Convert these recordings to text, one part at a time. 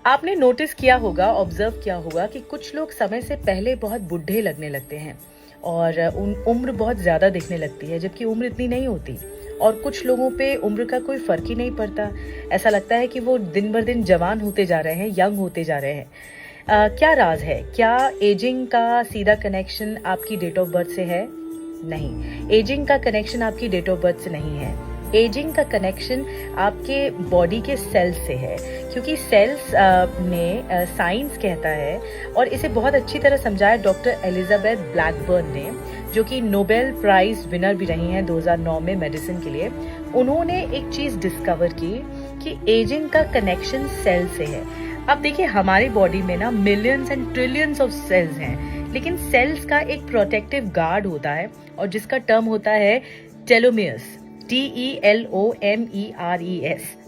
आपने नोटिस किया होगा, ऑब्जर्व किया होगा कि कुछ लोग समय से पहले बहुत बूढ़े लगने लगते हैं और उन उम्र बहुत ज़्यादा दिखने लगती है, जबकि उम्र इतनी नहीं होती। और कुछ लोगों पे उम्र का कोई फ़र्क ही नहीं पड़ता। ऐसा लगता है कि वो दिन ब दिन जवान होते जा रहे हैं, यंग होते जा रहे हैं। क्या राज है? क्या एजिंग का सीधा कनेक्शन आपकी डेट ऑफ बर्थ से है? नहीं, एजिंग का कनेक्शन आपकी डेट ऑफ बर्थ से नहीं है। एजिंग का कनेक्शन आपके बॉडी के सेल्स से है, क्योंकि सेल्स में साइंस कहता है, और इसे बहुत अच्छी तरह समझाया डॉक्टर एलिजाबेथ ब्लैकबर्न ने, जो कि नोबेल प्राइज विनर भी रही हैं 2009 में मेडिसिन के लिए। उन्होंने एक चीज़ डिस्कवर की कि एजिंग का कनेक्शन सेल से है। अब देखिए, हमारी बॉडी में ना millions and trillions of cells हैं, लेकिन सेल्स का एक प्रोटेक्टिव गार्ड होता है, और जिसका टर्म होता है टेलोमियर्स, TELOMERES,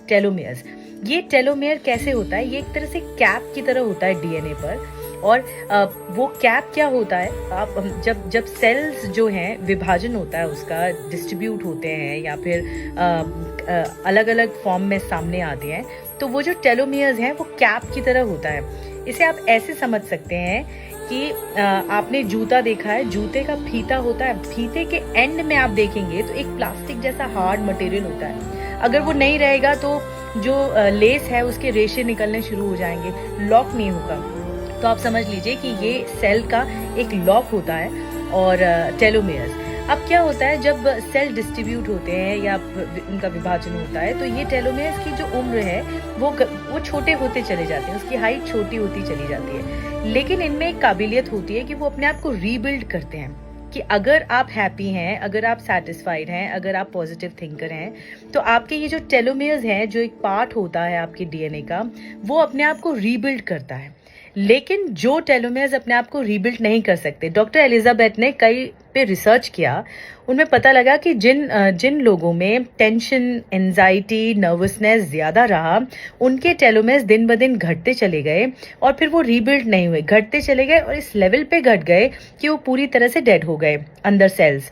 टेलोमियर्स। ये टेलोमियर कैसे होता है? ये एक तरह से कैप की तरह होता है डीएनए पर। और वो कैप क्या होता है? आप जब सेल्स जो हैं, विभाजन होता है उसका, डिस्ट्रीब्यूट होते हैं या फिर अलग अलग फॉर्म में सामने आते हैं, तो वो जो टेलोमियर्स हैं वो कैप की तरह होता है। इसे आप ऐसे समझ सकते हैं कि आपने जूता देखा है, जूते का फीता होता है, फीते के एंड में आप देखेंगे तो एक प्लास्टिक जैसा हार्ड मटेरियल होता है। अगर वो नहीं रहेगा तो जो लेस है उसके रेशे निकलने शुरू हो जाएंगे, लॉक नहीं होगा। तो आप समझ लीजिए कि ये सेल का एक लॉक होता है और टेलोमियर्स। अब क्या होता है, जब सेल डिस्ट्रीब्यूट होते हैं या उनका विभाजन होता है, तो ये टेलोमियर्स की जो उम्र है वो छोटे होते चले जाते हैं, उसकी हाइट छोटी होती चली जाती है। लेकिन इनमें एक काबिलियत होती है कि वो अपने आप को रीबिल्ड करते हैं, कि अगर आप हैप्पी हैं, अगर आप सेटिस्फाइड हैं, अगर आप पॉजिटिव थिंकर हैं, तो आपके ये जो टेलोमियर्स हैं, जो एक पार्ट होता है आपके डीएनए का, वो अपने आप को रीबिल्ड करता है। लेकिन जो टेलोमियर्स अपने आप को रीबिल्ड नहीं कर सकते, डॉक्टर एलिजाबेथ ने कई पे रिसर्च किया, उनमें पता लगा कि जिन लोगों में टेंशन, एंजाइटी, नर्वसनेस ज़्यादा रहा, उनके टेलोमियर्स दिन ब दिन घटते चले गए और फिर वो रीबिल्ड नहीं हुए, घटते चले गए और इस लेवल पे घट गए कि वो पूरी तरह से डेड हो गए अंदर सेल्स।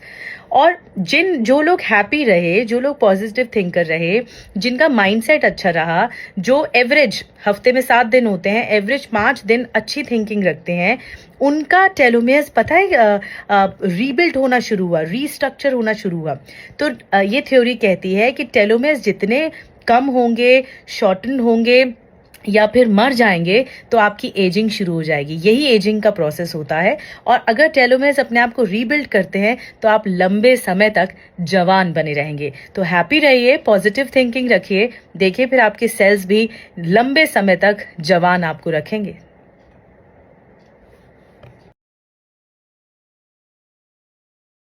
और जो लोग हैप्पी रहे, जो लोग पॉजिटिव थिंकर रहे, जिनका माइंडसेट अच्छा रहा, जो एवरेज हफ्ते में 7 दिन होते हैं, एवरेज 5 दिन अच्छी थिंकिंग रखते हैं, उनका टेलोमियर्स पता है रीबिल्ड होना शुरू हुआ, रीस्ट्रक्चर होना शुरू हुआ। तो ये थ्योरी कहती है कि टेलोमियर्स जितने कम होंगे, शॉर्टन होंगे या फिर मर जाएंगे, तो आपकी एजिंग शुरू हो जाएगी। यही एजिंग का प्रोसेस होता है। और अगर टेलोमियर्स अपने आप को रीबिल्ड करते हैं, तो आप लंबे समय तक जवान बने रहेंगे। तो हैप्पी रहिए, पॉजिटिव थिंकिंग रखिए, देखिए फिर आपके सेल्स भी लंबे समय तक जवान आपको रखेंगे।